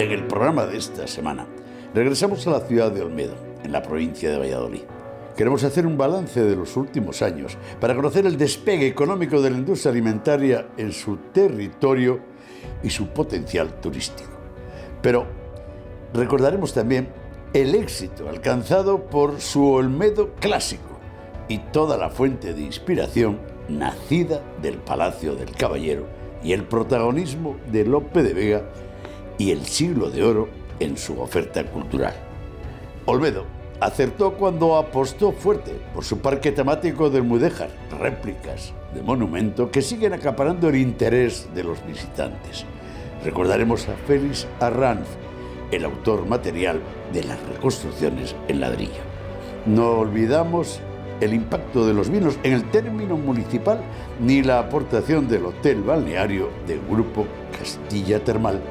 En el programa de esta semana regresamos a la ciudad de Olmedo, en la provincia de Valladolid. Queremos hacer un balance de los últimos años para conocer el despegue económico de la industria alimentaria en su territorio y su potencial turístico. Pero recordaremos también el éxito alcanzado por su Olmedo clásico y toda la fuente de inspiración nacida del Palacio del Caballero y el protagonismo de Lope de Vega y el siglo de oro en su oferta cultural. Olmedo acertó cuando apostó fuerte por su parque temático del Mudéjar, réplicas de monumento que siguen acaparando el interés de los visitantes. Recordaremos a Félix Arranz, el autor material de las reconstrucciones en ladrillo. No olvidamos el impacto de los vinos en el término municipal ni la aportación del hotel balneario del Grupo Castilla Termal,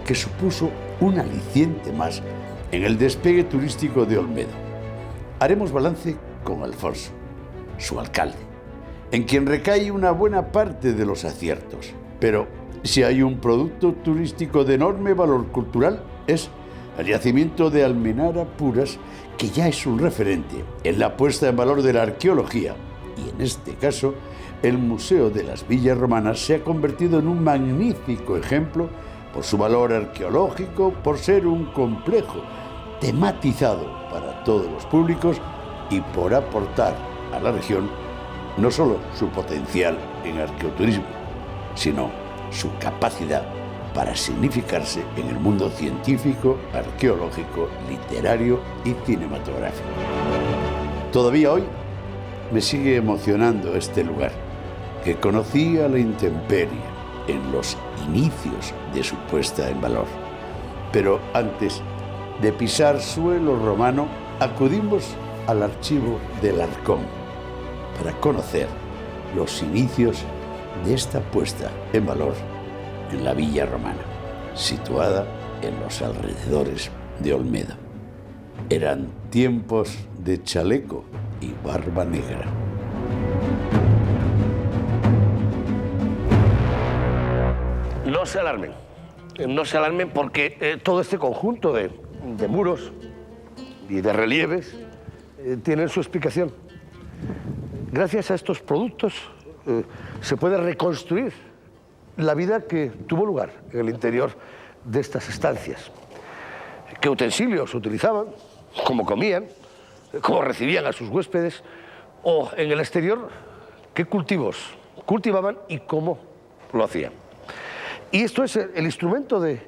que supuso un aliciente más en el despegue turístico de Olmedo. Haremos balance con Alfonso, su alcalde, en quien recae una buena parte de los aciertos. Pero si hay un producto turístico de enorme valor cultural, es el yacimiento de Almenara Puras, que ya es un referente en la puesta en valor de la arqueología, y en este caso, el Museo de las Villas Romanas se ha convertido en un magnífico ejemplo por su valor arqueológico, por ser un complejo tematizado para todos los públicos y por aportar a la región no solo su potencial en arqueoturismo, sino su capacidad para significarse en el mundo científico, arqueológico, literario y cinematográfico. Todavía hoy me sigue emocionando este lugar, que conocí a la intemperie en los inicios de su puesta en valor. Pero antes de pisar suelo romano, acudimos al archivo del Arcón para conocer los inicios de esta puesta en valor en la Villa Romana, situada en los alrededores de Olmedo. Eran tiempos de chaleco y barba negra. No se alarmen porque todo este conjunto de muros y de relieves tienen su explicación. Gracias a estos productos se puede reconstruir la vida que tuvo lugar en el interior de estas estancias. ¿Qué utensilios utilizaban? ¿Cómo comían? ¿Cómo recibían a sus huéspedes? O en el exterior, ¿qué cultivos cultivaban y cómo lo hacían? Y esto es el instrumento de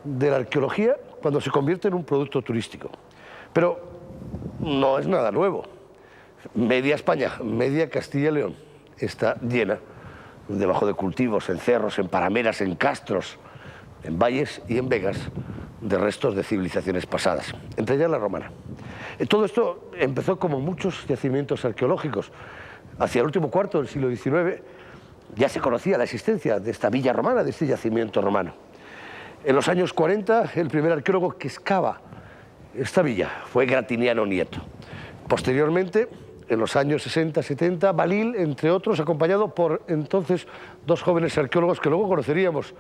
la arqueología cuando se convierte en un producto turístico. Pero no es nada nuevo. Media España, media Castilla y León está llena debajo de cultivos, en cerros, en parameras, en castros, en valles y en vegas de restos de civilizaciones pasadas, entre ellas la romana. Todo esto empezó como muchos yacimientos arqueológicos. Hacia el último cuarto del siglo XIX ya se conocía la existencia de esta villa romana, de este yacimiento romano. En los años 40, el primer arqueólogo que excava esta villa fue Gratiniano Nieto. Posteriormente, en los años 60-70, Balil, entre otros, acompañado por entonces dos jóvenes arqueólogos que luego conoceríamos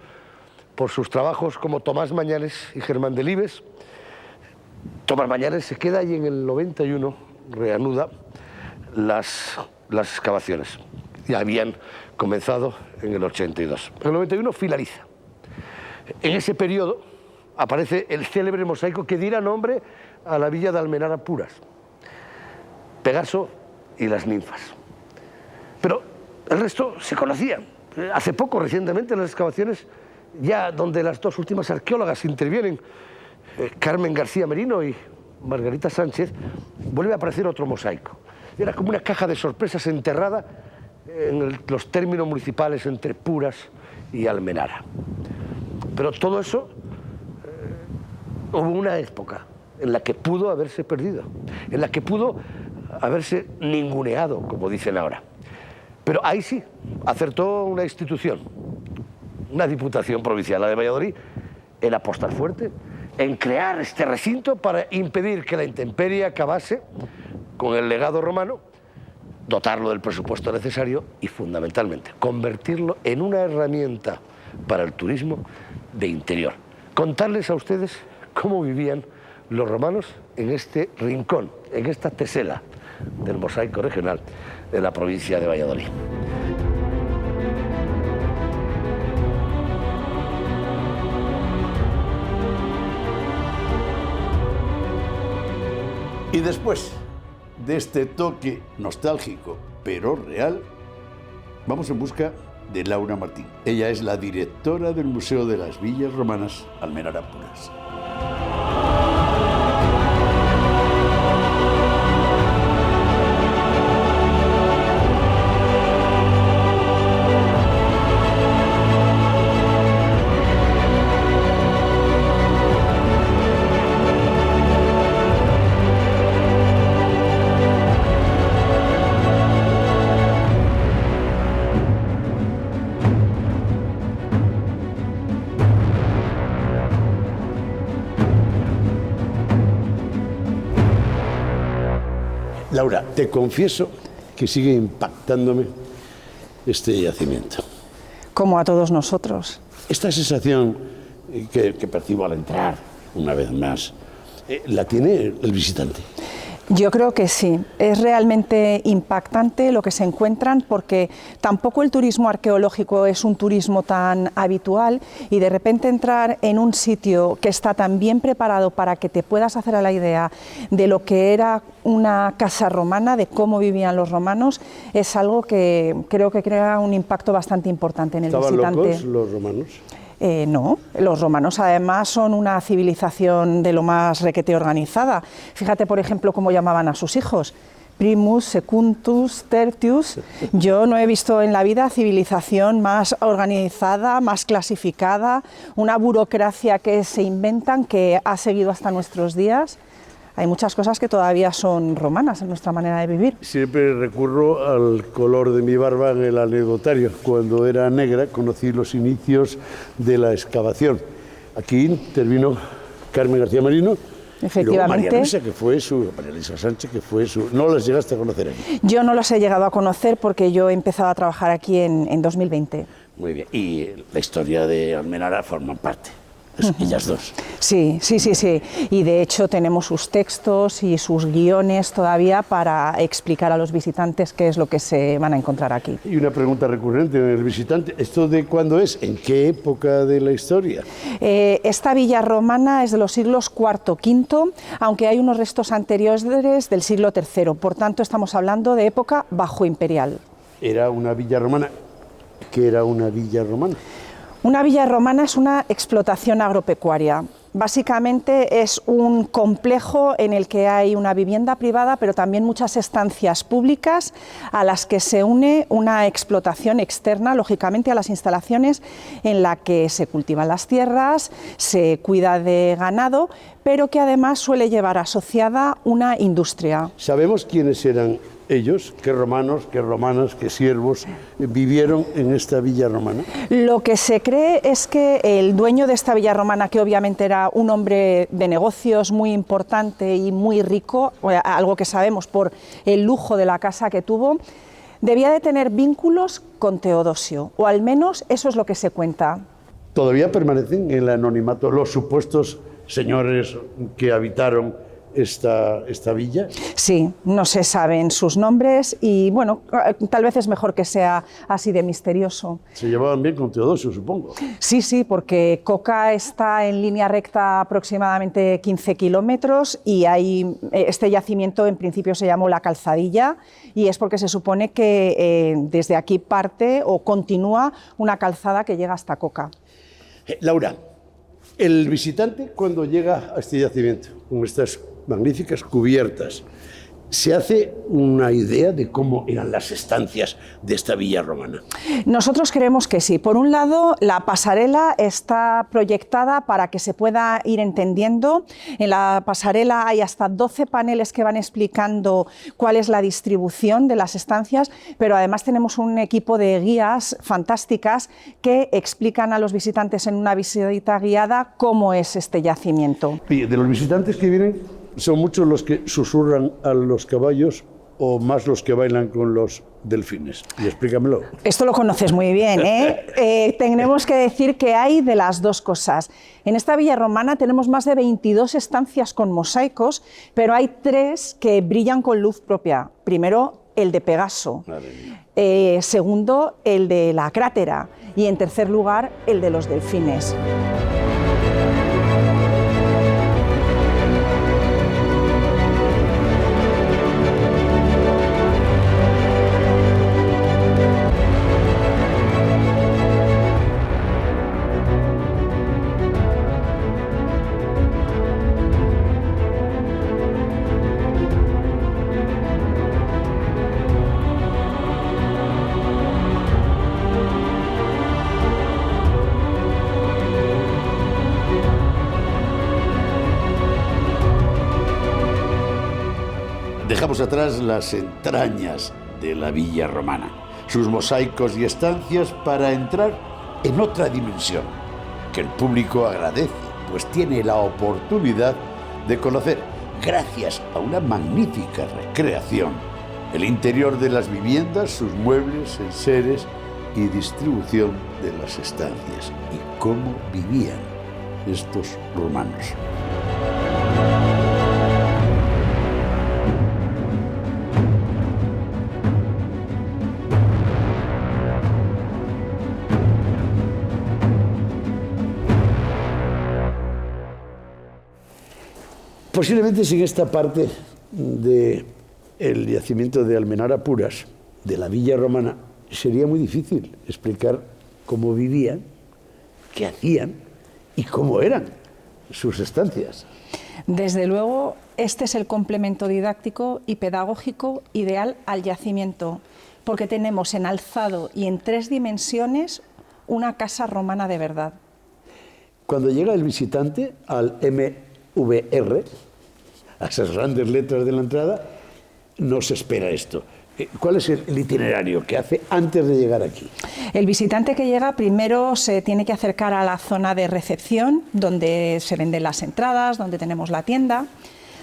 por sus trabajos como Tomás Mañanes y Germán Delibes. Tomás Mañanes se queda y en el 91 reanuda las excavaciones. Ya habían comenzado en el 82. En el 91 finaliza. En ese periodo aparece el célebre mosaico que diera nombre a la villa de Almenara Puras, Pegaso y las ninfas. Pero el resto se conocía. Hace poco, recientemente, en las excavaciones, ya donde las dos últimas arqueólogas intervienen, Carmen García Merino y Margarita Sánchez, vuelve a aparecer otro mosaico. Era como una caja de sorpresas enterrada en los términos municipales entre Puras y Almenara. Pero todo eso, hubo una época en la que pudo haberse perdido, en la que pudo haberse ninguneado, como dicen ahora. Pero ahí sí, acertó una institución, una Diputación Provincial, la de Valladolid, en apostar fuerte, en crear este recinto para impedir que la intemperie acabase con el legado romano, dotarlo del presupuesto necesario y, fundamentalmente, convertirlo en una herramienta para el turismo de interior, contarles a ustedes cómo vivían los romanos en este rincón, en esta tesela del mosaico regional de la provincia de Valladolid. Y después de este toque nostálgico, pero real, vamos en busca de Laura Martín. Ella es la directora del Museo de las Villas Romanas Almenara-Puras. Laura, te confieso que sigue impactándome este yacimiento. Como a todos nosotros. Esta sensación que percibo al entrar, una vez más, ¿la tiene el visitante? Yo creo que sí, es realmente impactante lo que se encuentran porque tampoco el turismo arqueológico es un turismo tan habitual y de repente entrar en un sitio que está tan bien preparado para que te puedas hacer a la idea de lo que era una casa romana, de cómo vivían los romanos, es algo que creo que crea un impacto bastante importante en el visitante. ¿Estaban locos los romanos? No, los romanos además son una civilización de lo más requete organizada. Fíjate, por ejemplo, cómo llamaban a sus hijos. Primus, Secundus, Tertius. Yo no he visto en la vida civilización más organizada, más clasificada, una burocracia que se inventan que ha seguido hasta nuestros días. Hay muchas cosas que todavía son romanas en nuestra manera de vivir. Siempre recurro al color de mi barba en el anecdotario. Cuando era negra conocí los inicios de la excavación. Aquí intervino Carmen García Merino. Efectivamente. Y luego María Luisa, que fue María Luisa Sánchez, que fue su... ¿No las llegaste a conocer aquí? Yo no las he llegado a conocer porque yo he empezado a trabajar aquí en 2020. Muy bien. Y la historia de Almenara forma parte. Ellas dos. Sí. Y de hecho tenemos sus textos y sus guiones todavía para explicar a los visitantes qué es lo que se van a encontrar aquí. Y una pregunta recurrente en el visitante, ¿esto de cuándo es? ¿En qué época de la historia? Esta villa romana es de los siglos IV, V, aunque hay unos restos anteriores del siglo III. Por tanto, estamos hablando de época bajo imperial. ¿Era una villa romana? ¿Qué era una villa romana? Una villa romana es una explotación agropecuaria. Básicamente es un complejo en el que hay una vivienda privada, pero también muchas estancias públicas a las que se une una explotación externa, lógicamente, a las instalaciones en la que se cultivan las tierras, se cuida de ganado, pero que además suele llevar asociada una industria. ¿Sabemos quiénes eran ellos? ¿Qué romanos, qué romanas, qué siervos vivieron en esta villa romana? Lo que se cree es que el dueño de esta villa romana, que obviamente era un hombre de negocios muy importante y muy rico, algo que sabemos por el lujo de la casa que tuvo, debía de tener vínculos con Teodosio, o al menos eso es lo que se cuenta. ¿Todavía permanecen en el anonimato los supuestos señores que habitaron esta villa? Sí, no se saben sus nombres y bueno, tal vez es mejor que sea así de misterioso. Se llevaban bien con Teodosio, supongo. Sí, porque Coca está en línea recta aproximadamente 15 kilómetros y este yacimiento en principio se llamó La Calzadilla y es porque se supone que desde aquí parte o continúa una calzada que llega hasta Coca. Laura, el visitante cuando llega a este yacimiento, con estas magníficas cubiertas, ¿se hace una idea de cómo eran las estancias de esta villa romana? Nosotros creemos que sí. Por un lado, la pasarela está proyectada para que se pueda ir entendiendo. En la pasarela hay hasta 12 paneles que van explicando cuál es la distribución de las estancias, pero además tenemos un equipo de guías fantásticas que explican a los visitantes en una visita guiada cómo es este yacimiento. Y de los visitantes que vienen, son muchos los que susurran a los caballos o más los que bailan con los delfines? Y explícamelo. Esto lo conoces muy bien, ¿eh? Tenemos que decir que hay de las dos cosas. En esta villa romana tenemos más de 22 estancias con mosaicos, pero hay 3 que brillan con luz propia. Primero, el de Pegaso. Segundo, el de la crátera. Y en tercer lugar, el de los delfines. Dejamos atrás las entrañas de la villa romana, sus mosaicos y estancias para entrar en otra dimensión, que el público agradece, pues tiene la oportunidad de conocer, gracias a una magnífica recreación, el interior de las viviendas, sus muebles, enseres y distribución de las estancias, y cómo vivían estos romanos. Posiblemente sin esta parte del yacimiento de Almenara Puras, de la villa romana, sería muy difícil explicar cómo vivían, qué hacían y cómo eran sus estancias. Desde luego, este es el complemento didáctico y pedagógico ideal al yacimiento, porque tenemos en alzado y en 3 dimensiones una casa romana de verdad. Cuando llega el visitante al MVR, a esas grandes letras de la entrada, no se espera esto. ¿Cuál es el itinerario que hace antes de llegar aquí? El visitante que llega primero se tiene que acercar a la zona de recepción, donde se venden las entradas, donde tenemos la tienda,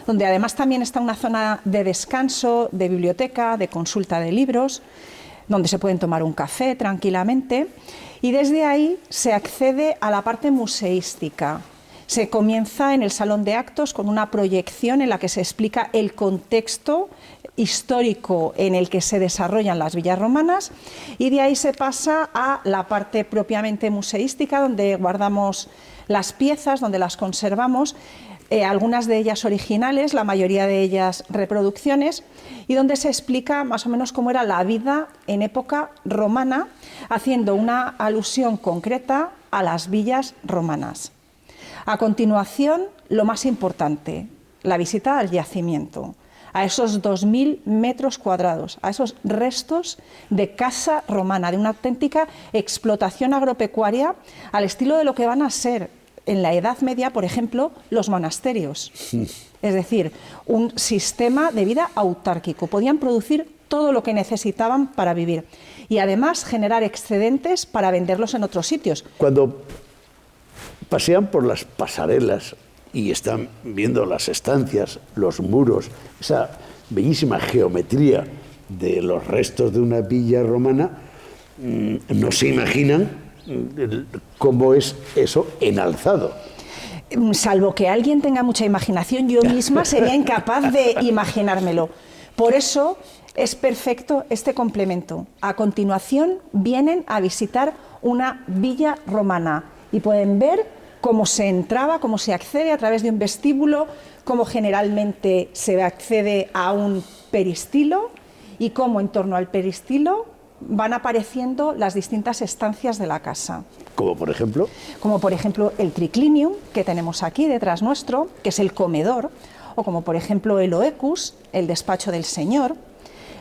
donde además también está una zona de descanso, de biblioteca, de consulta de libros, donde se pueden tomar un café tranquilamente, y desde ahí se accede a la parte museística. Se comienza en el salón de actos con una proyección en la que se explica el contexto histórico en el que se desarrollan las villas romanas, y de ahí se pasa a la parte propiamente museística, donde guardamos las piezas, donde las conservamos, algunas de ellas originales, la mayoría de ellas reproducciones, y donde se explica más o menos cómo era la vida en época romana, haciendo una alusión concreta a las villas romanas. A continuación, lo más importante, la visita al yacimiento, a esos 2000 metros cuadrados, a esos restos de casa romana, de una auténtica explotación agropecuaria al estilo de lo que van a ser en la Edad Media, por ejemplo, los monasterios. Es decir, un sistema de vida autárquico. Podían producir todo lo que necesitaban para vivir y además generar excedentes para venderlos en otros sitios. Cuando pasean por las pasarelas y están viendo las estancias, los muros, esa bellísima geometría de los restos de una villa romana, no se imaginan cómo es eso enalzado. Salvo que alguien tenga mucha imaginación, yo misma sería incapaz de imaginármelo. Por eso es perfecto este complemento. A continuación vienen a visitar una villa romana y pueden ver cómo se entraba, cómo se accede a través de un vestíbulo, cómo generalmente se accede a un peristilo y cómo en torno al peristilo van apareciendo las distintas estancias de la casa. ¿Como por ejemplo? Como por ejemplo el triclinium, que tenemos aquí detrás nuestro, que es el comedor, o como por ejemplo el oecus, el despacho del señor,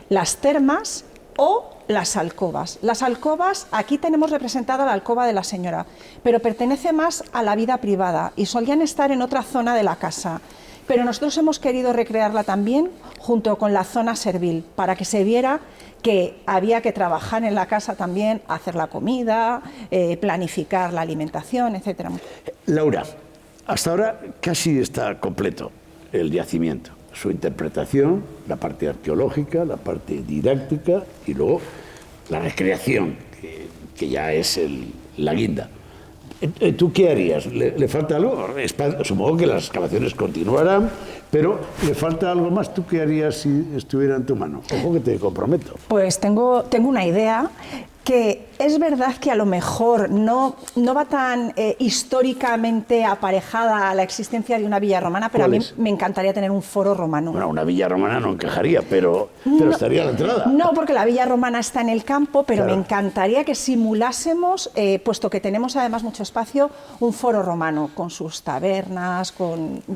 las termas o las alcobas. Las alcobas, aquí tenemos representada la alcoba de la señora, pero pertenece más a la vida privada y solían estar en otra zona de la casa. Pero nosotros hemos querido recrearla también junto con la zona servil, para que se viera que había que trabajar en la casa también, hacer la comida, planificar la alimentación, etc. Laura, hasta ahora casi está completo el yacimiento. su interpretación, la parte arqueológica, la parte didáctica y luego la recreación, que ya es la guinda. ¿Tú qué harías? ¿Le falta algo? Supongo que las excavaciones continuarán, pero ¿le falta algo más? ¿Tú qué harías si estuviera en tu mano? Ojo que te comprometo. Pues tengo una idea, que es verdad que a lo mejor no va tan históricamente aparejada a la existencia de una villa romana, pero a mí me encantaría tener un foro romano. Bueno, una villa romana no encajaría, pero estaría a la entrada. No, porque la villa romana está en el campo, pero claro, me encantaría que simulásemos, puesto que tenemos además mucho espacio, un foro romano, con sus tabernas,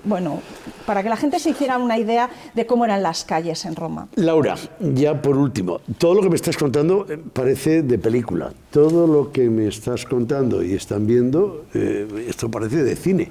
bueno, para que la gente se hiciera una idea de cómo eran las calles en Roma. Laura, ya por último, todo lo que me estás contando parece de película. Todo lo que me estás contando y están viendo, esto parece de cine.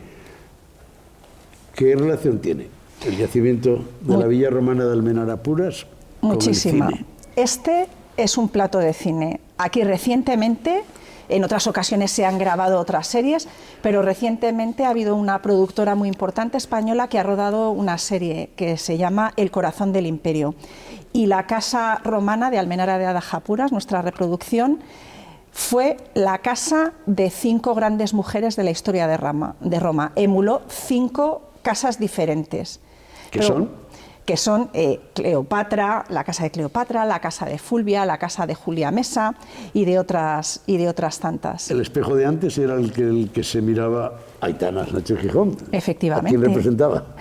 ¿Qué relación tiene el yacimiento de la Villa Romana de Almenara Puras con muchísima. el cine? Este es un plato de cine. Aquí recientemente, en otras ocasiones se han grabado otras series, pero recientemente ha habido una productora muy importante española que ha rodado una serie que se llama El corazón del imperio. Y la casa romana de Almenara de Adajapuras, nuestra reproducción, fue la casa de 5 grandes mujeres de la historia de Roma. Emuló 5 casas diferentes. ¿Qué son? Que son Cleopatra, la casa de Cleopatra, la casa de Fulvia, la casa de Julia Mesa y de otras tantas. El espejo de antes era el que se miraba Aitana Sánchez Gijón. Efectivamente. ¿A quién representaba?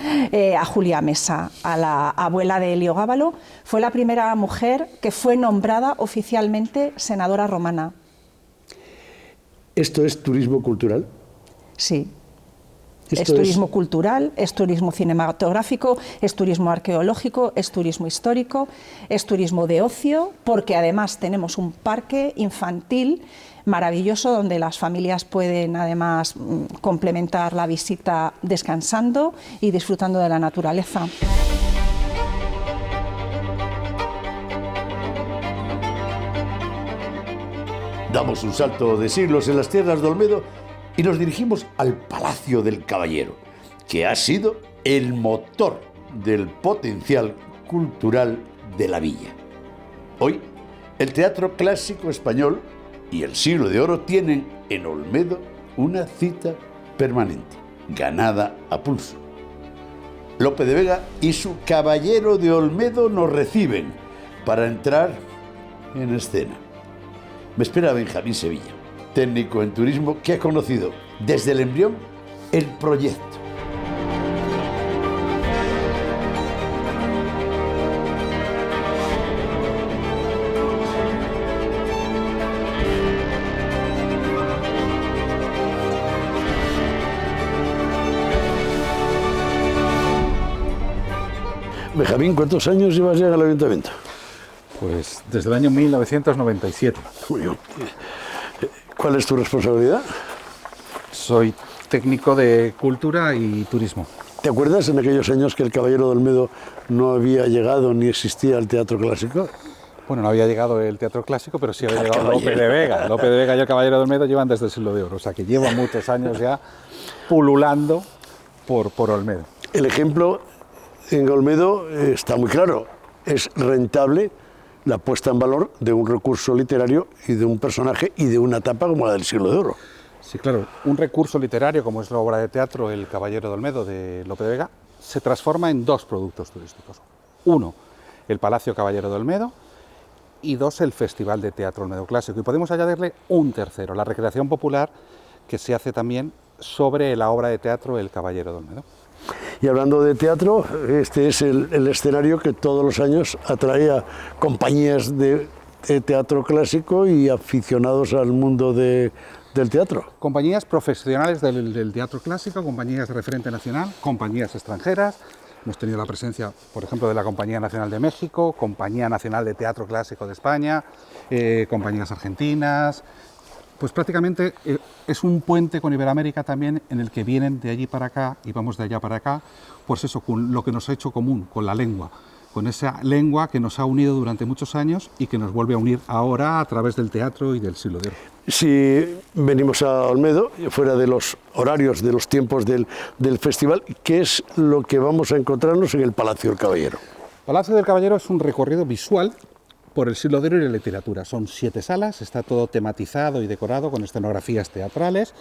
A Julia Mesa, a la abuela de Heliogábalo. Fue la primera mujer que fue nombrada oficialmente senadora romana. ¿Esto es turismo cultural? Sí. Es turismo cultural, es turismo cinematográfico, es turismo arqueológico, es turismo histórico, es turismo de ocio, porque además tenemos un parque infantil maravilloso donde las familias pueden además complementar la visita descansando y disfrutando de la naturaleza. Damos un salto de siglos en las tierras de Olmedo y nos dirigimos al Palacio del Caballero, que ha sido el motor del potencial cultural de la villa. Hoy, el Teatro Clásico Español y el Siglo de Oro tienen en Olmedo una cita permanente, ganada a pulso. Lope de Vega y su Caballero de Olmedo nos reciben para entrar en escena. Me espera Benjamín Sevilla, técnico en turismo que ha conocido desde el embrión el proyecto. Benjamín, ¿cuántos años llevas ya en el ayuntamiento? Pues desde el año 1997. ¿Cuál es tu responsabilidad? Soy técnico de cultura y turismo. ¿Te acuerdas en aquellos años que el Caballero de Olmedo no había llegado ni existía el teatro clásico? Bueno, no había llegado el teatro clásico, pero sí había llegado Lope de Vega. Lope de Vega y el Caballero de Olmedo llevan desde el Siglo de Oro, o sea que llevo muchos años ya pululando por Olmedo. El ejemplo en Olmedo está muy claro, es rentable la puesta en valor de un recurso literario y de un personaje y de una etapa como la del Siglo de Oro. Sí, claro, un recurso literario como es la obra de teatro El Caballero de Olmedo de Lope de Vega se transforma en 2 productos turísticos. 1, el Palacio Caballero de Olmedo, y 2, el Festival de Teatro Olmedo Clásico. Y podemos añadirle un tercero, la recreación popular que se hace también sobre la obra de teatro El Caballero de Olmedo. Y hablando de teatro, este es el escenario que todos los años atrae a compañías de teatro clásico y aficionados al mundo del teatro. Compañías profesionales del teatro clásico, compañías de referente nacional, compañías extranjeras. Hemos tenido la presencia, por ejemplo, de la Compañía Nacional de México, Compañía Nacional de Teatro Clásico de España, compañías argentinas. Pues prácticamente es un puente con Iberoamérica también en el que vienen de allí para acá y vamos de allá para acá, pues eso, con lo que nos ha hecho común, con la lengua. con esa lengua que nos ha unido durante muchos años y que nos vuelve a unir ahora a través del teatro y del Siglo de Oro. Si venimos a Olmedo, fuera de los horarios, de los tiempos del festival, ¿qué es lo que vamos a encontrarnos en el Palacio del Caballero? Palacio del Caballero es un recorrido visual por el Siglo de Oro y la literatura. Son 7 salas, está todo tematizado y decorado con escenografías teatrales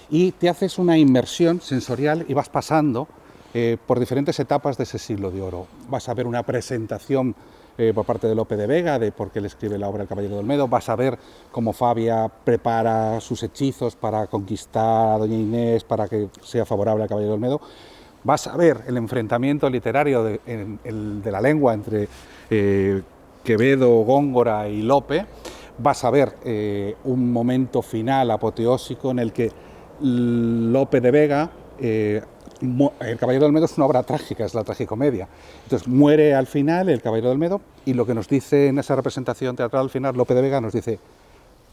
y te haces una inmersión sensorial y vas pasando por diferentes etapas de ese Siglo de Oro. Vas a ver una presentación por parte de Lope de Vega, de por qué él escribe la obra El Caballero de Olmedo. Vas a ver cómo Fabia prepara sus hechizos para conquistar a Doña Inés, para que sea favorable al Caballero de Olmedo. Vas a ver el enfrentamiento literario de la lengua entre Quevedo, Góngora y Lope. Vas a ver un momento final apoteósico en el que Lope de Vega, El Caballero de Olmedo es una obra trágica, es la tragicomedia. Entonces muere al final el Caballero de Olmedo y lo que nos dice en esa representación teatral al final, Lope de Vega nos dice: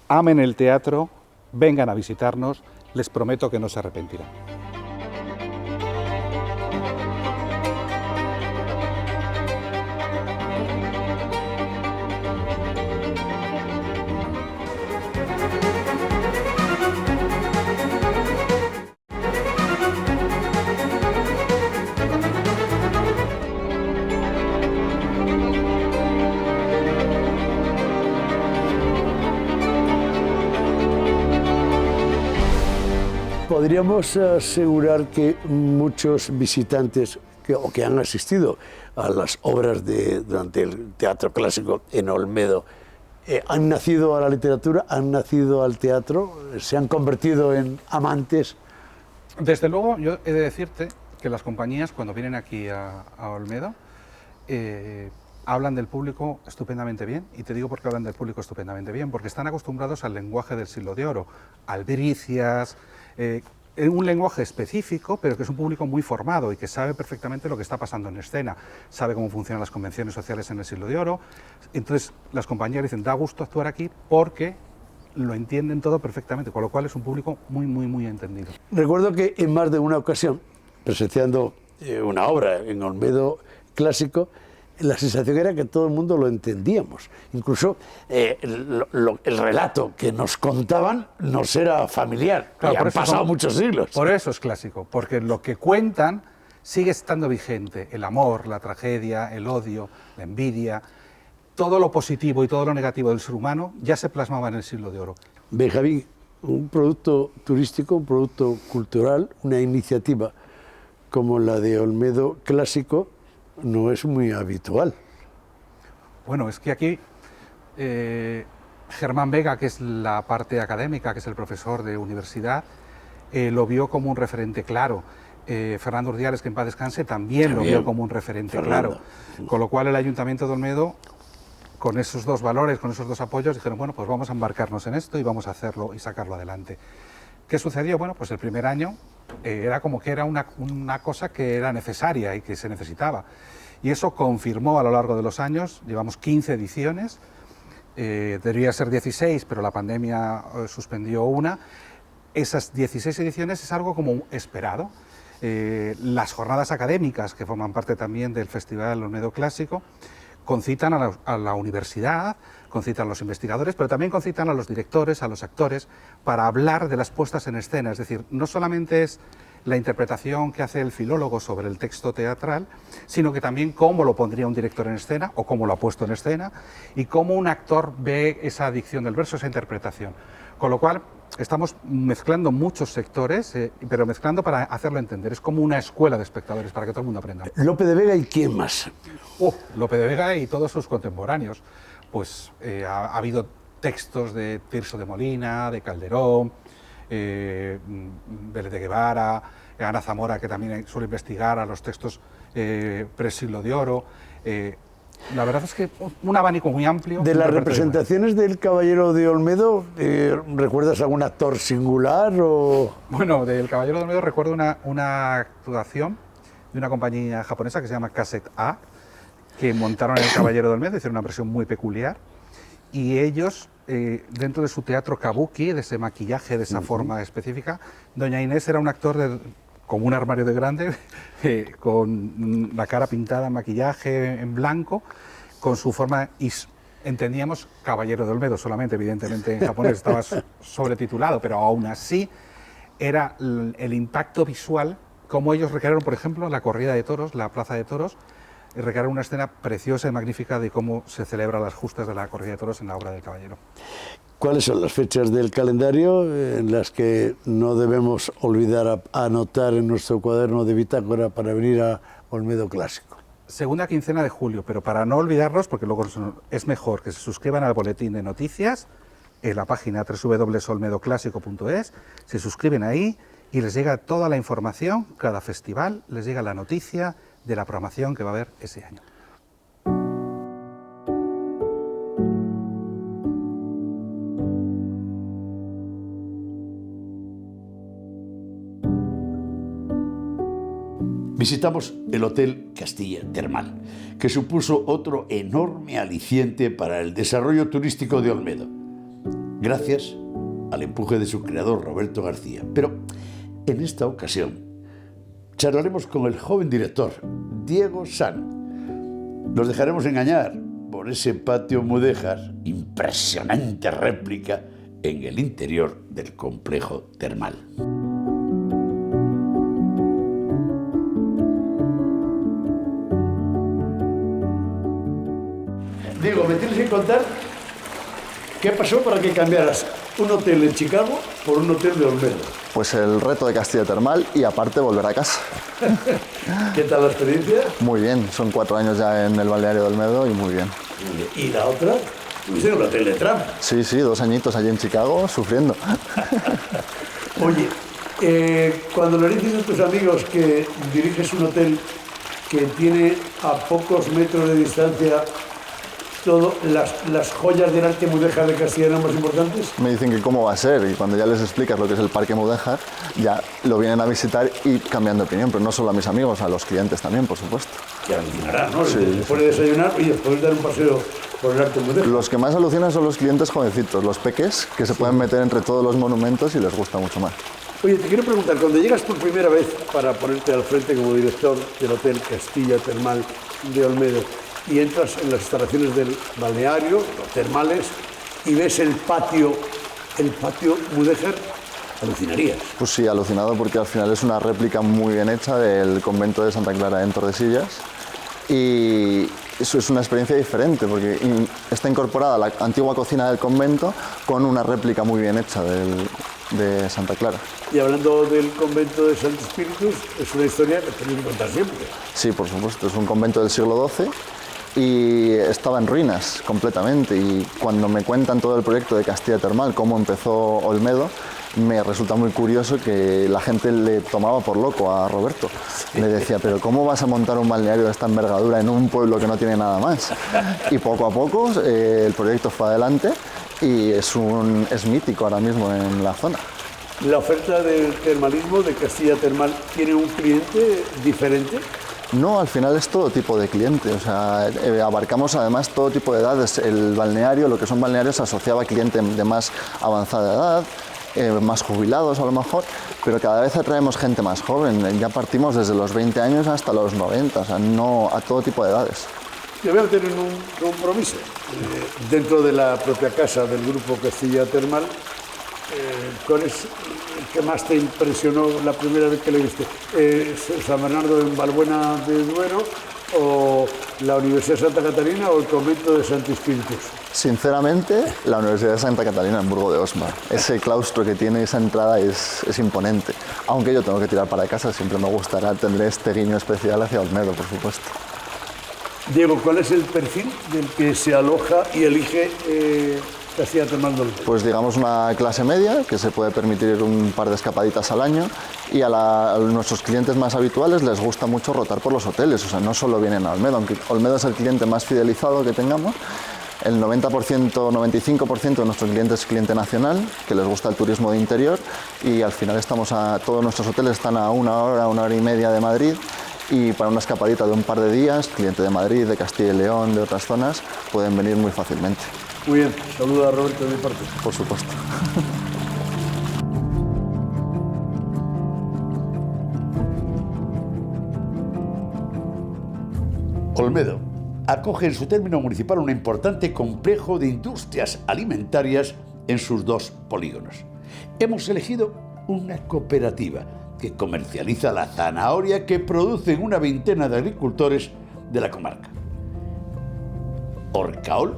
amen el teatro, vengan a visitarnos, les prometo que no se arrepentirán. Podríamos asegurar que muchos visitantes que han asistido a las obras durante el teatro clásico en Olmedo han nacido a la literatura, han nacido al teatro, se han convertido en amantes. Desde luego, yo he de decirte que las compañías, cuando vienen aquí a Olmedo, hablan del público estupendamente bien, y te digo por qué hablan del público estupendamente bien, porque están acostumbrados al lenguaje del Siglo de Oro, albricias, un lenguaje específico, pero que es un público muy formado y que sabe perfectamente lo que está pasando en escena, sabe cómo funcionan las convenciones sociales en el Siglo de Oro. Entonces las compañías dicen, da gusto actuar aquí porque lo entienden todo perfectamente, con lo cual es un público muy entendido. Recuerdo que en más de una ocasión, presenciando una obra en Olmedo clásico, la sensación era que todo el mundo lo entendíamos. Incluso el relato que nos contaban nos era familiar. Claro, y han pasado muchos siglos. Por eso es clásico, porque lo que cuentan sigue estando vigente. El amor, la tragedia, el odio, la envidia, todo lo positivo y todo lo negativo del ser humano ya se plasmaba en el Siglo de Oro. Benjamín, un producto turístico, un producto cultural, una iniciativa como la de Olmedo clásico, no es muy habitual. Bueno, es que aquí Germán Vega, que es la parte académica, que es el profesor de universidad, lo vio como un referente claro. Fernando Urdiales, que en paz descanse, también lo vio como un referente claro. Con lo cual el Ayuntamiento de Olmedo, con esos dos valores, con esos dos apoyos, dijeron, bueno, pues vamos a embarcarnos en esto y vamos a hacerlo y sacarlo adelante. ¿Qué sucedió? Bueno, pues el primer año era como que era una cosa que era necesaria y que se necesitaba. Y eso confirmó a lo largo de los años, llevamos 15 ediciones, debería ser 16, pero la pandemia suspendió una. Esas 16 ediciones es algo como esperado. Las jornadas académicas, que forman parte también del Festival Olmedo Clásico, concitan a la universidad, concitan a los investigadores, pero también concitan a los directores, a los actores, para hablar de las puestas en escena. Es decir, no solamente es la interpretación que hace el filólogo sobre el texto teatral, sino que también cómo lo pondría un director en escena, o cómo lo ha puesto en escena, y cómo un actor ve esa dicción del verso, esa interpretación. Con lo cual, estamos mezclando muchos sectores, pero mezclando para hacerlo entender. Es como una escuela de espectadores, para que todo el mundo aprenda. Lope de Vega y quién más. Lope de Vega y todos sus contemporáneos. Pues ha habido textos de Tirso de Molina, de Calderón, Vélez de Guevara, Ana Zamora, que también suele investigar a los textos pre-Siglo de Oro. La verdad es que un abanico muy amplio. De las representaciones del Caballero de Olmedo, ¿recuerdas algún actor singular? O... Bueno, del Caballero de Olmedo recuerdo una actuación de una compañía japonesa que se llama Cassette A, que montaron El Caballero de Olmedo, hicieron una versión muy peculiar, y ellos, dentro de su teatro kabuki, de ese maquillaje, de esa forma específica, Doña Inés era un actor como un armario de grande, con la cara pintada, maquillaje en blanco, con su forma, y entendíamos Caballero de Olmedo solamente, evidentemente en japonés estaba sobretitulado, pero aún así era el impacto visual, como ellos recrearon, por ejemplo, la corrida de toros, la plaza de toros, y recrearon una escena preciosa y magnífica de cómo se celebran las justas de la corrida de toros en la obra del Caballero. ¿Cuáles son las fechas del calendario en las que no debemos olvidar anotar en nuestro cuaderno de bitácora para venir a Olmedo Clásico? Segunda quincena de julio, pero para no olvidarlos, porque luego es mejor que se suscriban al boletín de noticias en la página www.olmedoclásico.es, se suscriben ahí y les llega toda la información, cada festival les llega la noticia de la programación que va a haber ese año. Visitamos el Hotel Castilla Termal, que supuso otro enorme aliciente para el desarrollo turístico de Olmedo, gracias al empuje de su creador Roberto García. Pero en esta ocasión charlaremos con el joven director, Diego San. Nos dejaremos engañar por ese patio mudéjar, impresionante réplica en el interior del complejo termal. Diego, me tienes que contar qué pasó para que cambiaras un hotel en Chicago por un hotel de Olmedo. Pues el reto de Castilla Termal y aparte volver a casa. ¿Qué tal la experiencia? Muy bien, son 4 años ya en el balneario de Olmedo y muy bien. ¿Y la otra? ¿Tuviste en un hotel de Trump? Sí, 2 añitos allí en Chicago sufriendo. Oye, cuando le dices a tus amigos que diriges un hotel que tiene a pocos metros de distancia todas las joyas del arte mudéjar de Castilla más importantes, Me dicen que cómo va a ser y cuando ya les explicas lo que es el Parque Mudéjar, ya lo vienen a visitar y cambian de opinión, pero no solo a mis amigos, a los clientes también, por supuesto. que alucinarán, ¿no? Sí. Después de desayunar, oye, puedes dar un paseo por el arte mudéjar. Los que más alucinan son los clientes jovencitos, los peques, que se pueden meter entre todos los monumentos y les gusta mucho más. Oye, te quiero preguntar, cuando llegas por primera vez para ponerte al frente como director del Hotel Castilla Termal de Olmedo y entras en las instalaciones del balneario, los termales, y ves el patio mudéjar, alucinarías. Pues sí, alucinado porque al final es una réplica muy bien hecha del convento de Santa Clara en Tordesillas y eso es una experiencia diferente porque está incorporada la antigua cocina del convento con una réplica muy bien hecha de Santa Clara. Y hablando del convento de Santo Espíritus, es una historia que tenéis que contar siempre. Sí, por supuesto, es un convento del siglo XII y estaba en ruinas completamente y cuando me cuentan todo el proyecto de Castilla Termal, cómo empezó Olmedo, me resulta muy curioso que la gente le tomaba por loco a Roberto. Le decía, pero ¿cómo vas a montar un balneario de esta envergadura en un pueblo que no tiene nada más? Y poco a poco el proyecto fue adelante y es mítico ahora mismo en la zona. ¿La oferta del termalismo de Castilla Termal tiene un cliente diferente? No, al final es todo tipo de cliente, o sea, abarcamos además todo tipo de edades. El balneario, lo que son balnearios, se asociaba a cliente de más avanzada edad, más jubilados a lo mejor, pero cada vez atraemos gente más joven, ya partimos desde los 20 años hasta los 90, o sea, no a todo tipo de edades. Yo voy a tener un compromiso. Dentro de la propia casa del grupo Castilla Termal, ¿cuál es el que más te impresionó la primera vez que le viste? ¿San Bernardo en Balbuena de Duero o la Universidad de Santa Catarina o el convento de Santo Espíritus? Sinceramente, la Universidad de Santa Catarina en Burgo de Osma. Ese claustro que tiene esa entrada es imponente. Aunque yo tengo que tirar para casa, siempre me gustará tener este guiño especial hacia Olmedo, por supuesto. Diego, ¿cuál es el perfil del que se aloja y elige Castilla Termal de Olmedo? Pues digamos una clase media que se puede permitir un par de escapaditas al año y a nuestros clientes más habituales les gusta mucho rotar por los hoteles, o sea, no solo vienen a Olmedo, aunque Olmedo es el cliente más fidelizado que tengamos. El 90%, 95% de nuestros clientes es cliente nacional, que les gusta el turismo de interior y al final todos nuestros hoteles están a 1 hora y media de Madrid y para una escapadita de un par de días, cliente de Madrid, de Castilla y León, de otras zonas, pueden venir muy fácilmente. Muy bien, saluda a Roberto de mi parte. Por supuesto. Olmedo acoge en su término municipal un importante complejo de industrias alimentarias en sus 2 polígonos. Hemos elegido una cooperativa que comercializa la zanahoria que producen una veintena de agricultores de la comarca. Orcaol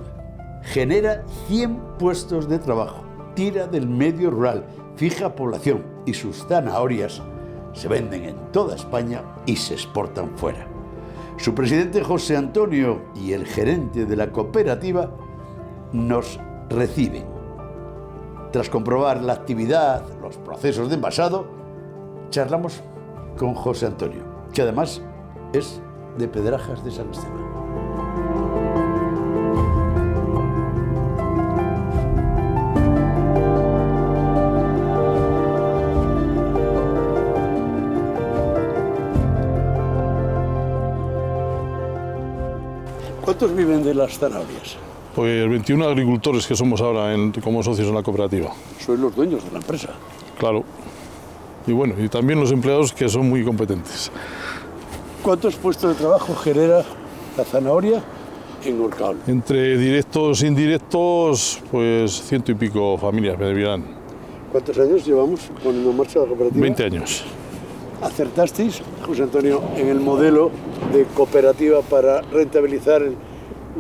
genera 100 puestos de trabajo, tira del medio rural, fija población y sus zanahorias se venden en toda España y se exportan fuera. Su presidente José Antonio y el gerente de la cooperativa nos reciben. Tras comprobar la actividad, los procesos de envasado, charlamos con José Antonio, que además es de Pedrajas de San Esteban. ¿Cuántos viven de las zanahorias? Pues 21 agricultores que somos ahora como socios en la cooperativa. Sois los dueños de la empresa. Claro. Y bueno, y también los empleados que son muy competentes. ¿Cuántos puestos de trabajo genera la zanahoria en Orcaol? Entre directos e indirectos, pues 100 y pico familias me deberán. ¿Cuántos años llevamos poniendo en marcha la cooperativa? 20 años. ¿Acertasteis, José Antonio, en el modelo de cooperativa para rentabilizar el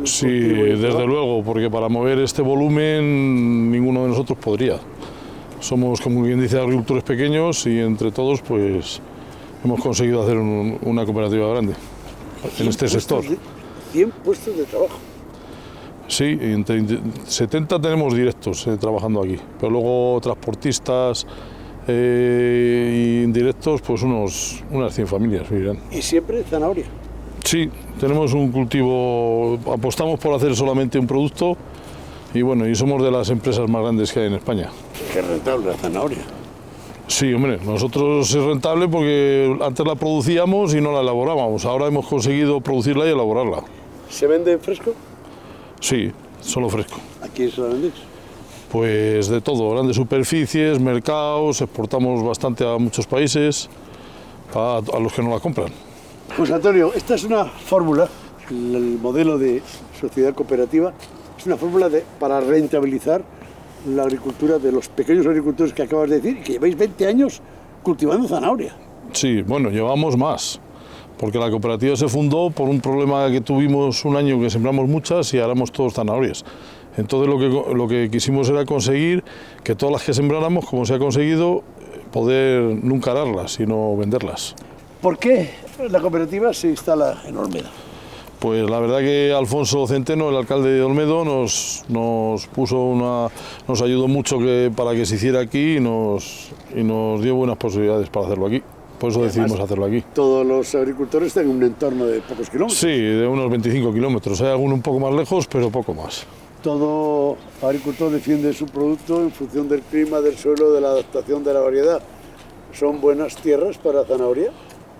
Sí, cultivo y el desde trabajo? luego, porque para mover este volumen ninguno de nosotros podría. Somos, como bien dice, agricultores pequeños y entre todos pues hemos conseguido hacer una cooperativa grande en este sector. 100 puestos de trabajo. Sí, entre 70 tenemos directos trabajando aquí, pero luego transportistas indirectos, pues unas 100 familias vivirán. Y siempre zanahoria. Sí, tenemos un cultivo, apostamos por hacer solamente un producto y bueno, y somos de las empresas más grandes que hay en España. Qué rentable la zanahoria. Sí, hombre, nosotros es rentable porque antes la producíamos y no la elaborábamos, ahora hemos conseguido producirla y elaborarla. ¿Se vende en fresco? Sí, solo fresco. ¿A quién se la vendéis? Pues de todo, grandes superficies, mercados, exportamos bastante a muchos países, a los que no la compran. José Antonio, esta es una fórmula, el modelo de sociedad cooperativa, es una fórmula para rentabilizar la agricultura de los pequeños agricultores que acabas de decir y que lleváis 20 años cultivando zanahoria. Sí, bueno, llevamos más, porque la cooperativa se fundó por un problema que tuvimos un año que sembramos muchas y haramos todos zanahorias. Entonces lo que quisimos era conseguir que todas las que sembráramos, como se ha conseguido, poder nunca ararlas, sino venderlas. ¿Por qué la cooperativa se instala en Olmedo? Pues la verdad que Alfonso Centeno, el alcalde de Olmedo, nos ayudó mucho para que se hiciera aquí y nos dio buenas posibilidades para hacerlo aquí. Por eso decidimos hacerlo aquí. Todos los agricultores tienen un entorno de pocos kilómetros. Sí, de unos 25 kilómetros. Hay alguno un poco más lejos, pero poco más. Todo agricultor defiende su producto en función del clima, del suelo, de la adaptación de la variedad. ¿Son buenas tierras para zanahoria?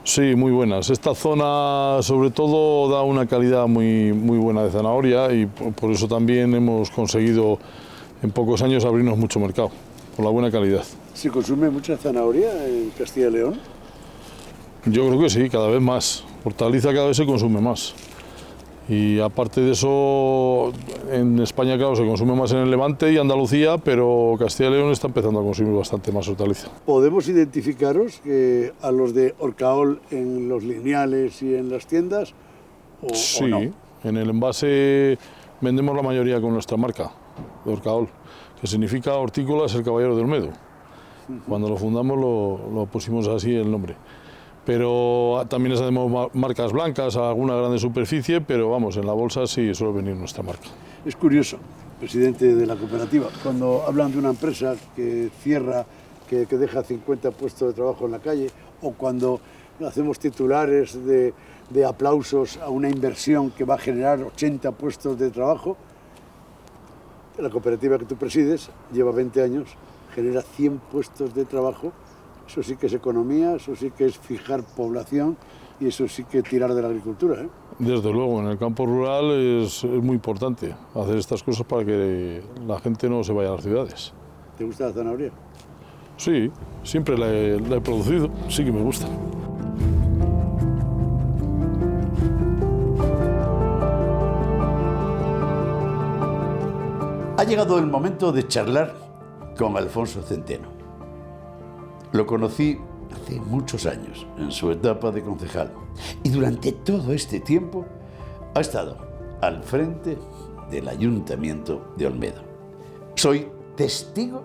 Sí, muy buenas. Esta zona sobre todo da una calidad muy buena de zanahoria y por eso también hemos conseguido en pocos años abrirnos mucho mercado, por la buena calidad. ¿Se consume mucha zanahoria en Castilla y León? Yo creo que sí, cada vez más. Hortaliza cada vez se consume más. Y aparte de eso, en España, claro, se consume más en el Levante y Andalucía, pero Castilla y León está empezando a consumir bastante más hortaliza. ¿Podemos identificaros a los de Orcaol en los lineales y en las tiendas? Sí, ¿o no? En el envase vendemos la mayoría con nuestra marca de Orcaol, que significa Hortícolas el Caballero de Olmedo. Cuando lo fundamos lo pusimos así el nombre. Pero también hacemos marcas blancas a alguna grande superficie, pero vamos, en la bolsa sí suele venir nuestra marca. Es curioso, presidente de la cooperativa, cuando hablan de una empresa que cierra, que deja 50 puestos de trabajo en la calle, o cuando hacemos titulares de aplausos a una inversión que va a generar 80 puestos de trabajo, la cooperativa que tú presides lleva 20 años, genera 100 puestos de trabajo. Eso sí que es economía, eso sí que es fijar población y eso sí que es tirar de la agricultura, ¿eh? Desde luego, en el campo rural es muy importante hacer estas cosas para que la gente no se vaya a las ciudades. ¿Te gusta la zanahoria? Sí, siempre la he producido, sí que me gusta. Ha llegado el momento de charlar con Alfonso Centeno. Lo conocí hace muchos años, en su etapa de concejal, y durante todo este tiempo ha estado al frente del Ayuntamiento de Olmedo. Soy testigo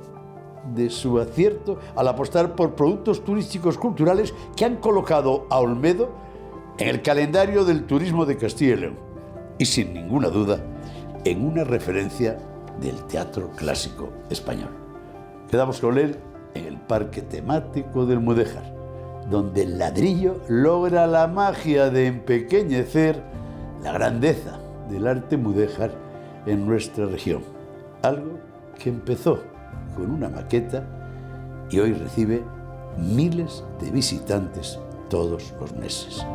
de su acierto al apostar por productos turísticos culturales que han colocado a Olmedo en el calendario del turismo de Castilla y León y, sin ninguna duda, en una referencia del teatro clásico español. Quedamos con él en el parque temático del Mudéjar, donde el ladrillo logra la magia de empequeñecer la grandeza del arte mudéjar en nuestra región. Algo que empezó con una maqueta y hoy recibe miles de visitantes todos los meses.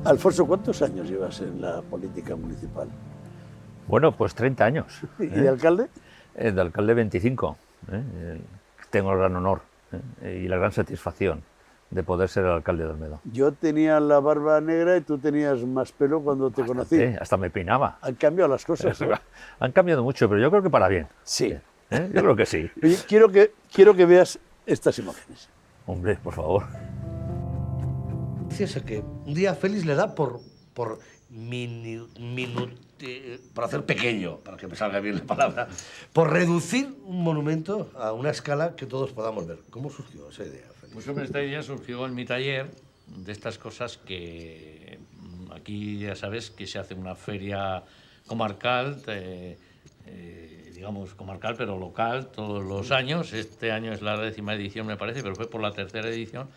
Alfonso, ¿cuántos años llevas en la política municipal? Bueno, pues 30 años. ¿Y de alcalde? De alcalde 25. Tengo el gran honor y la gran satisfacción de poder ser el alcalde de Olmedo. Yo tenía la barba negra y tú tenías más pelo cuando te conocí. Hasta me peinaba. Han cambiado las cosas, ¿no? Han cambiado mucho, pero yo creo que para bien. Sí. Yo creo que sí. Oye, quiero que veas estas imágenes. Hombre, por favor. Fíjese que un día Félix le da por hacer pequeño, para que me salga bien la palabra, por reducir un monumento a una escala que todos podamos ver. ¿Cómo surgió esa idea, Félix? Pues hombre, esta idea surgió en mi taller, de estas cosas que aquí ya sabes que se hace una feria comarcal, digamos comarcal pero local todos los años. Este año es la 10ª edición me parece, pero fue por la 3ª edición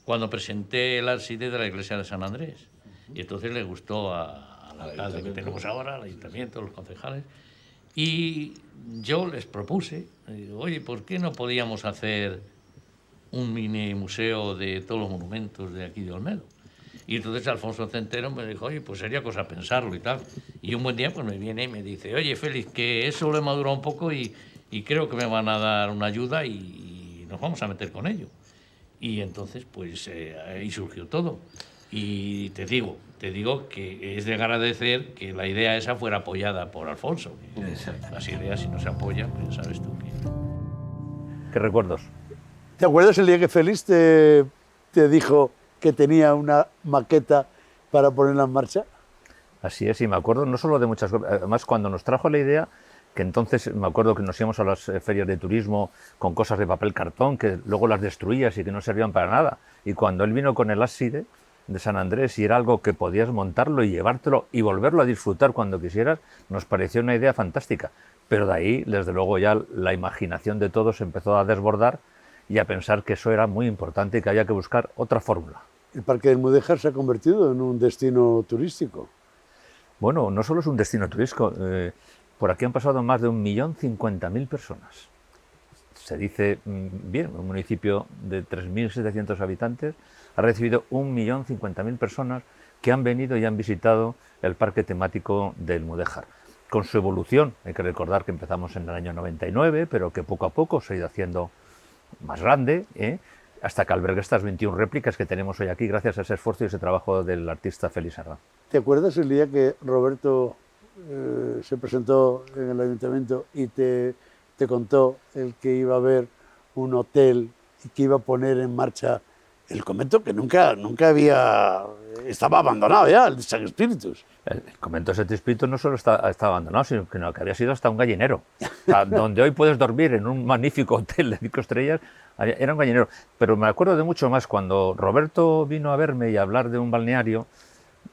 cuando presenté el ábside de la iglesia de San Andrés. Y entonces le gustó al alcalde que tenemos ahora, al ayuntamiento, los concejales. Y yo les propuse, oye, ¿por qué no podíamos hacer un mini museo de todos los monumentos de aquí de Olmedo? Y entonces Alfonso Centeno me dijo, oye, pues sería cosa pensarlo y tal. Y un buen día pues me viene y me dice, oye, Félix, que eso lo he madurado un poco y creo que me van a dar una ayuda y nos vamos a meter con ello. Y entonces, pues ahí surgió todo. Y te digo que es de agradecer que la idea esa fuera apoyada por Alfonso. Las ideas, si no se apoyan, pues ya sabes tú que... ¿Qué recuerdos? ¿Te acuerdas el día que Félix te dijo que tenía una maqueta para ponerla en marcha? Así es, y me acuerdo no solo de muchas cosas, además cuando nos trajo la idea, que entonces me acuerdo que nos íbamos a las ferias de turismo con cosas de papel cartón que luego las destruías y que no servían para nada. Y cuando él vino con el ábside de San Andrés y era algo que podías montarlo y llevártelo y volverlo a disfrutar cuando quisieras, nos pareció una idea fantástica. Pero de ahí, desde luego, ya la imaginación de todos empezó a desbordar y a pensar que eso era muy importante y que había que buscar otra fórmula. El Parque del Mudéjar se ha convertido en un destino turístico. Bueno, no solo es un destino turístico, por aquí han pasado más de 1.050.000 personas. Se dice, bien, un municipio de 3.700 habitantes ha recibido 1.050.000 personas que han venido y han visitado el parque temático del Mudéjar. Con su evolución, hay que recordar que empezamos en el año 99, pero que poco a poco se ha ido haciendo más grande, hasta que alberga estas 21 réplicas que tenemos hoy aquí, gracias a ese esfuerzo y ese trabajo del artista Félix Arranz. ¿Te acuerdas el día que Roberto se presentó en el ayuntamiento y te contó el que iba a haber un hotel y que iba a poner en marcha el convento que nunca había... Estaba abandonado ya, el de San Espíritus. El convento de Santi Espíritu no solo está abandonado, sino que había sido hasta un gallinero. O sea, donde hoy puedes dormir en un magnífico hotel de 5 estrellas, era un gallinero. Pero me acuerdo de mucho más. Cuando Roberto vino a verme y a hablar de un balneario,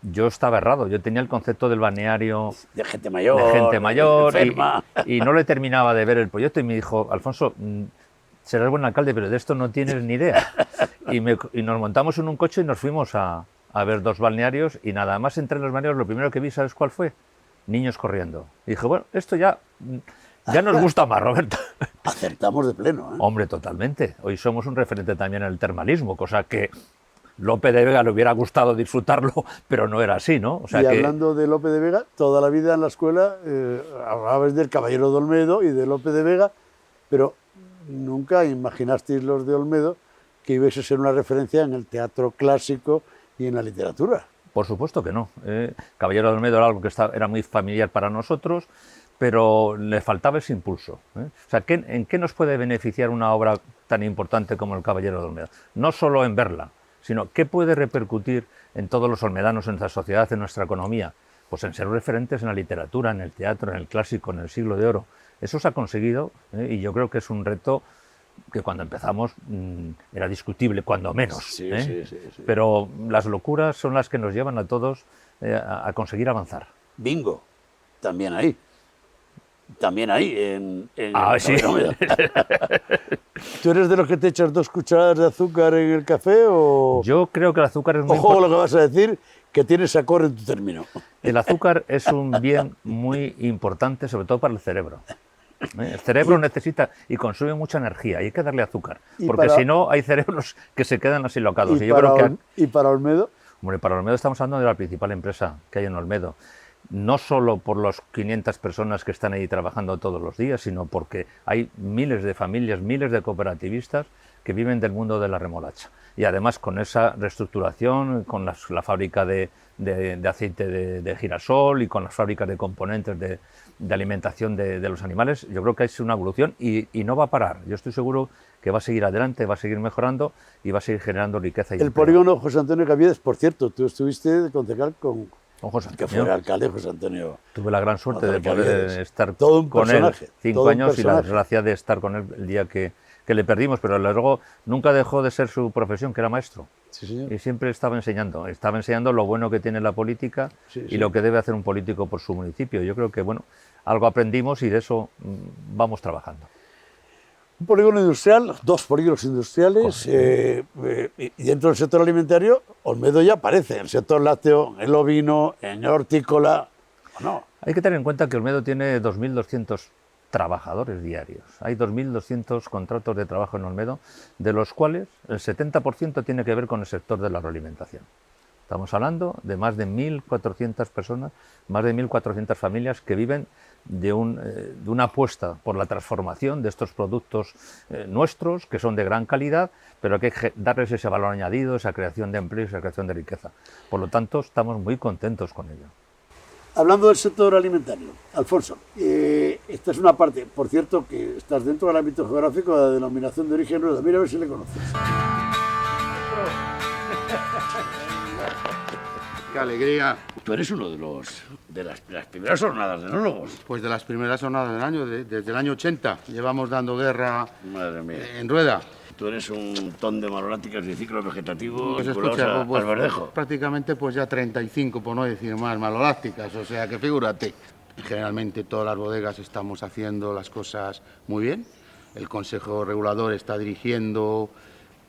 yo estaba errado. Yo tenía el concepto del balneario de gente mayor, y no le terminaba de ver el proyecto. Y me dijo, Alfonso, serás buen alcalde, pero de esto no tienes ni idea. Y nos montamos en un coche y nos fuimos a ver 2 balnearios, y nada más entre los balnearios lo primero que vi, ¿sabes cuál fue? Niños corriendo. Y dije, bueno, esto ya Ya nos gusta más, Roberto. Acertamos de pleno, ¿eh? Hombre, totalmente. Hoy somos un referente también en el termalismo, cosa que Lope de Vega le hubiera gustado disfrutarlo, pero no era así, ¿no? O sea y que... hablando de Lope de Vega, toda la vida en la escuela hablabais del Caballero de Olmedo y de Lope de Vega, pero nunca imaginasteis los de Olmedo que ibais a ser una referencia en el teatro clásico y en la literatura. Por supuesto que no. Caballero de Olmedo era algo que era muy familiar para nosotros, pero le faltaba ese impulso. O sea, ¿en qué nos puede beneficiar una obra tan importante como el Caballero de Olmedo? No solo en verla, sino qué puede repercutir en todos los olmedanos, en nuestra sociedad, en nuestra economía. Pues en ser referentes en la literatura, en el teatro, en el clásico, en el siglo de oro. Eso se ha conseguido y yo creo que es un reto que cuando empezamos era discutible, cuando menos. Sí. Pero las locuras son las que nos llevan a todos a conseguir avanzar. Bingo, también ahí. También ahí, en sí. ¿Tú eres de los que te echas 2 cucharadas de azúcar en el café o...? Yo creo que el azúcar es muy Ojo lo que vas a decir, que tienes acorde en tu término. El azúcar es un bien muy importante, sobre todo para el cerebro. El cerebro necesita y consume mucha energía y hay que darle azúcar, porque si no hay cerebros que se quedan así locados. ¿Y para Olmedo? Hombre, para Olmedo estamos hablando de la principal empresa que hay en Olmedo. No solo por las 500 personas que están ahí trabajando todos los días, sino porque hay miles de familias, miles de cooperativistas que viven del mundo de la remolacha. Y además con esa reestructuración, con la fábrica de aceite de girasol y con las fábricas de componentes de alimentación de los animales, yo creo que es una evolución y no va a parar. Yo estoy seguro que va a seguir adelante, va a seguir mejorando y va a seguir generando riqueza. El polígono José Antonio Caviedes, por cierto, tú estuviste de concejal con José Antonio. Que fue el alcalde José Antonio. Tuve la gran suerte de poder estar todo con él 5 años y la desgracia de estar con él el día que le perdimos, pero luego nunca dejó de ser su profesión, que era maestro. Sí, señor. Y siempre estaba enseñando lo bueno que tiene la política y lo que debe hacer un político por su municipio. Yo creo que, bueno, algo aprendimos y de eso vamos trabajando. Un polígono industrial, 2 polígonos industriales, y dentro del sector alimentario, Olmedo ya aparece, en el sector lácteo, en el ovino, en el hortícola, ¿o no? Hay que tener en cuenta que Olmedo tiene 2.200 trabajadores diarios. Hay 2.200 contratos de trabajo en Olmedo, de los cuales el 70% tiene que ver con el sector de la agroalimentación. Estamos hablando de más de 1.400 personas, más de 1.400 familias que viven de una apuesta por la transformación de estos productos nuestros, que son de gran calidad, pero hay que darles ese valor añadido, esa creación de empleo, esa creación de riqueza. Por lo tanto, estamos muy contentos con ello. Hablando del sector alimentario, Alfonso, esta es una parte, por cierto, que estás dentro del ámbito geográfico de la denominación de origen Rueda. Mira a ver si le conoces. ¡Qué alegría! Tú eres uno de las primeras jornadas de enólogos. Pues de las primeras jornadas del año, desde el año 80. Llevamos dando guerra. Madre mía. En Rueda. Tú eres un ton de maloláticas de ciclo vegetativo Pues vinculados escucha, al verdejo. prácticamente pues ya 35, por no decir más, malolácticas. O sea que figúrate. Generalmente todas las bodegas estamos haciendo las cosas muy bien. El Consejo Regulador está dirigiendo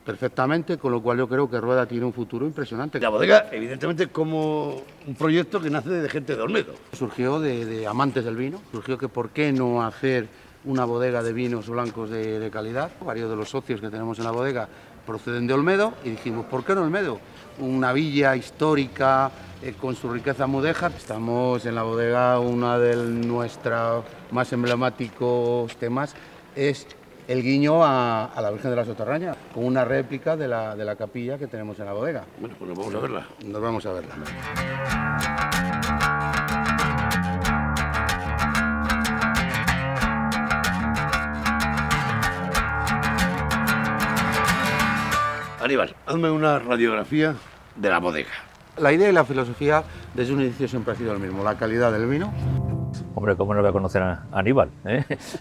perfectamente, con lo cual yo creo que Rueda tiene un futuro impresionante. La bodega, evidentemente, como un proyecto que nace de gente de Olmedo. Surgió de amantes del vino, surgió que por qué no hacer una bodega de vinos blancos de calidad. Varios de los socios que tenemos en la bodega proceden de Olmedo y dijimos, ¿por qué no Olmedo? Una villa histórica con su riqueza mudéjar. Estamos en la bodega, una de nuestros más emblemáticos temas es el guiño a la Virgen de la Soterraña, con una réplica de la capilla que tenemos en la bodega. Bueno, pues nos vamos a verla. Nos vamos a verla. Aníbal, hazme una radiografía de la bodega. La idea y la filosofía desde un inicio siempre ha sido el mismo, la calidad del vino. Hombre, ¿cómo no voy a conocer a Aníbal?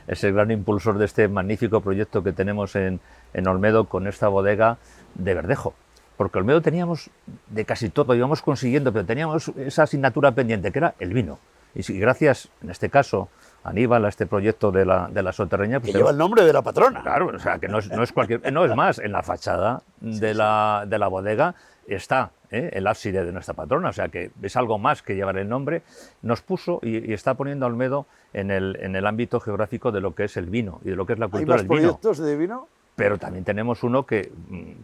Es el gran impulsor de este magnífico proyecto que tenemos en Olmedo con esta bodega de verdejo. Porque Olmedo teníamos de casi todo, íbamos consiguiendo, pero teníamos esa asignatura pendiente, que era el vino. Y si gracias, en este caso, Aníbal a este proyecto de la soterraña. Que lleva el nombre de la patrona. Claro, o sea, que no es cualquier... No, es más, en la fachada de la bodega está el ábside de nuestra patrona, o sea, que es algo más que llevar el nombre. Nos puso y está poniendo a Olmedo en el ámbito geográfico de lo que es el vino y de lo que es la cultura del vino. ¿Hay más proyectos de vino? Pero también tenemos uno que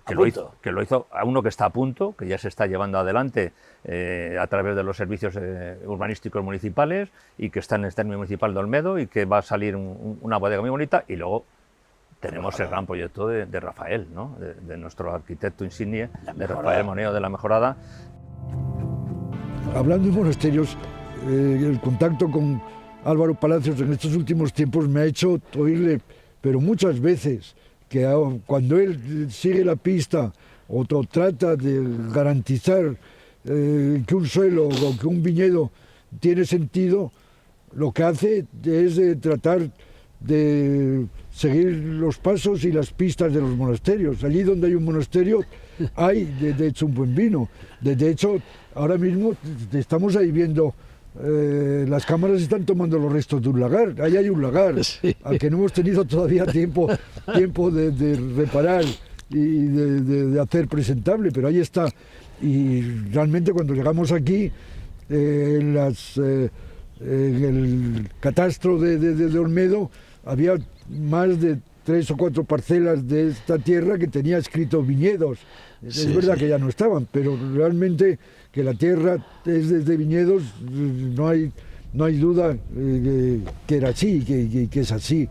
lo hizo, uno que está a punto, que ya se está llevando adelante a través de los servicios urbanísticos municipales y que está en el término municipal de Olmedo y que va a salir una bodega muy bonita. Y luego tenemos el gran proyecto de Rafael, ¿no? de nuestro arquitecto insigne, de Rafael Moneo de la Mejorada. Hablando de monasterios, el contacto con Álvaro Palacios en estos últimos tiempos me ha hecho oírle, pero muchas veces, que cuando él sigue la pista o trata de garantizar que un suelo o que un viñedo tiene sentido, lo que hace es tratar de seguir los pasos y las pistas de los monasterios. Allí donde hay un monasterio hay de hecho un buen vino. De hecho, ahora mismo estamos ahí viendo, las cámaras están tomando los restos de un lagar. Ahí hay un lagar, sí, al que no hemos tenido todavía tiempo de reparar y de hacer presentable, pero ahí está. Y realmente cuando llegamos aquí, en el catastro de Olmedo, había más de 3 o 4 parcelas de esta tierra que tenía escrito viñedos. Es verdad que ya no estaban, pero realmente que la tierra es de viñedos, no hay duda que era así, que es así.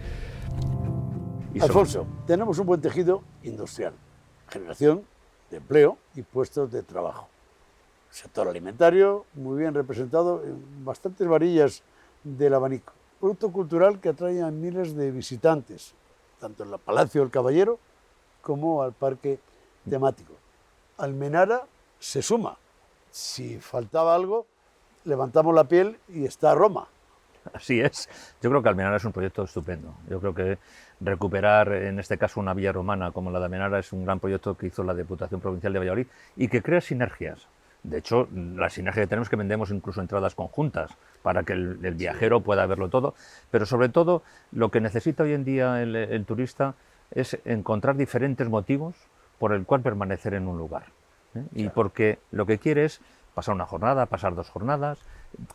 Alfonso, tenemos un buen tejido industrial, generación de empleo y puestos de trabajo. Sector alimentario, muy bien representado en bastantes varillas del abanico. Producto cultural que atrae a miles de visitantes, tanto en el Palacio del Caballero como al parque temático. Almenara se suma. Si faltaba algo, levantamos la piel y está Roma. Así es. Yo creo que Almenara es un proyecto estupendo. Yo creo que recuperar, en este caso, una villa romana como la de Almenara es un gran proyecto que hizo la Diputación Provincial de Valladolid y que crea sinergias. De hecho, la sinergia que tenemos es que vendemos incluso entradas conjuntas para que el viajero pueda verlo todo, pero sobre todo lo que necesita hoy en día el turista es encontrar diferentes motivos por el cual permanecer en un lugar. Y porque lo que quiere es pasar una jornada, pasar 2 jornadas,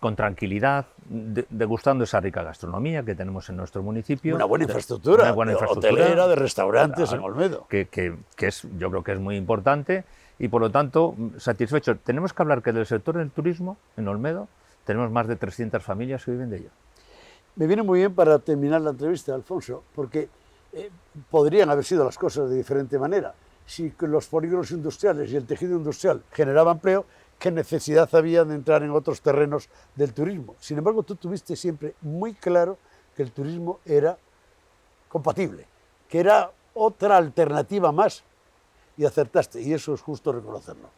con tranquilidad, degustando esa rica gastronomía que tenemos en nuestro municipio. Una buena infraestructura, hotelera, de restaurantes, claro, en Olmedo. Que yo creo que es muy importante y por lo tanto satisfecho. Tenemos que hablar que del sector del turismo en Olmedo tenemos más de 300 familias que viven de ello. Me viene muy bien para terminar la entrevista, Alfonso, porque podrían haber sido las cosas de diferente manera. Si los polígonos industriales y el tejido industrial generaban empleo, ¿qué necesidad había de entrar en otros terrenos del turismo? Sin embargo, tú tuviste siempre muy claro que el turismo era compatible, que era otra alternativa más, y acertaste, y eso es justo reconocerlo.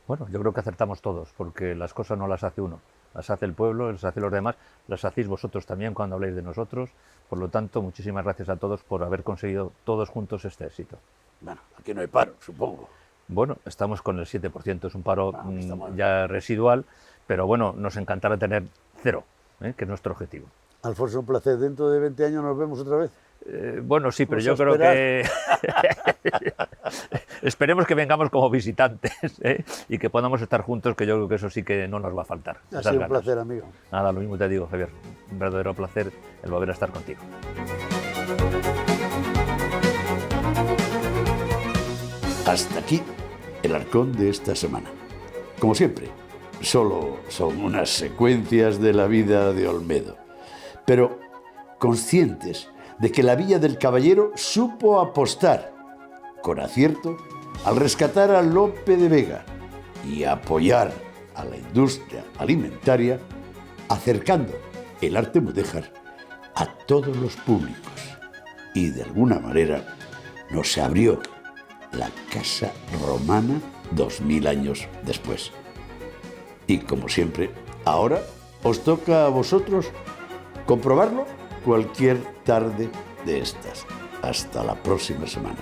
Bueno, yo creo que acertamos todos, porque las cosas no las hace uno, las hace el pueblo, las hacen los demás, las hacéis vosotros también cuando habléis de nosotros. Por lo tanto, muchísimas gracias a todos por haber conseguido todos juntos este éxito. Bueno, aquí no hay paro, supongo. Bueno, estamos con el 7%, es un paro ya residual, pero bueno, nos encantará tener 0, que es nuestro objetivo. Alfonso, un placer. ¿Dentro de 20 años nos vemos otra vez? Bueno, sí, pero yo creo que esperemos que vengamos como visitantes y que podamos estar juntos, que yo creo que eso sí que no nos va a faltar. Ha sido un placer, amigo. Nada, lo mismo te digo, Javier. Un verdadero placer el volver a estar contigo. Hasta aquí el Arcón de esta semana. Como siempre, solo son unas secuencias de la vida de Olmedo, pero conscientes de que la Villa del Caballero supo apostar, con acierto, al rescatar a Lope de Vega y apoyar a la industria alimentaria, acercando el arte mudéjar a todos los públicos. Y de alguna manera nos abrió la Casa Romana 2000 años después. Y como siempre, ahora os toca a vosotros comprobarlo cualquier tarde de estas. Hasta la próxima semana.